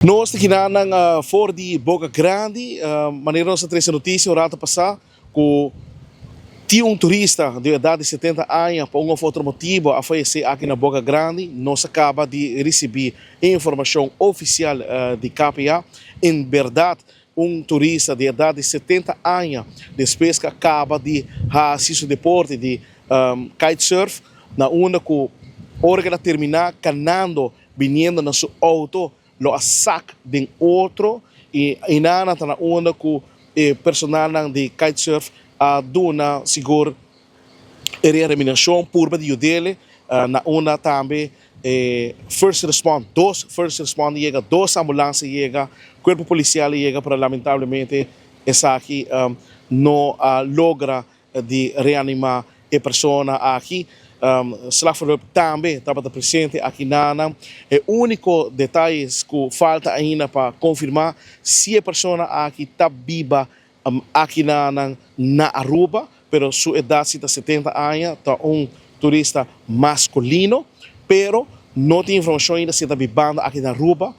Nós aqui na Ford de Boca Grande, maneira nossa três notícia, o rato passar, que tinha um turista de idade de 70 anos, por um ou outro motivo, a falecer aqui na Boca Grande. Nós acaba de receber informação oficial de KPA. Em verdade, um turista de idade de 70 anos, depois que acaba de fazer seu deporte de kitesurf, na onda que hora que terminar, canando, vindo na seu auto, lo sac de outro e inana na onda que personal de kitesurf a dona seguro reanimação purba de dele na onda também first response, dos first response chega, dos ambulâncias chega, corpo policial chega, para lamentavelmente essa aqui não logra de reanimar a pessoa aqui. Slachtoffer também estava presente aqui na. O único detalhe que falta ainda para confirmar se a pessoa aqui está viva aqui na Aruba, pero sua idade está 70 anos, está um turista masculino, pero não tem informação ainda se está vivendo aqui na Aruba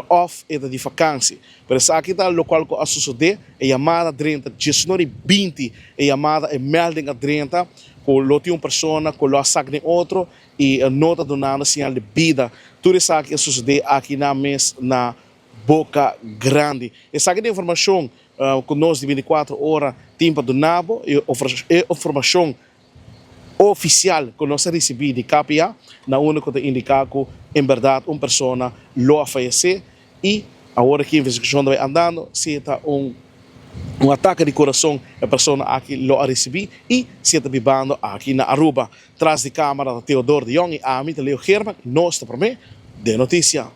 ou está de vacância. Pero aqui está o local que sucedeu, é chamada 30, 19:20, é chamada é melding a 30, com uma pessoa, com o saco de outro, e não está dando sinal de vida. Tudo isso aqui sucedeu aqui na mesa, na Boca Grande. Essa aqui é a informação que nós de 24 horas tempo do Nabo, é informação oficial que nós recebemos de KPA, na única que indica que, em verdade, uma pessoa lo faleceu e agora que a investigação vai andando, se está um ataque de coração, a pessoa aqui lo recebeu e se está vivendo aqui na Aruba. Traz de câmara, Teodoro de Jong e a mim, Leo German, nós, para mim, de notícia.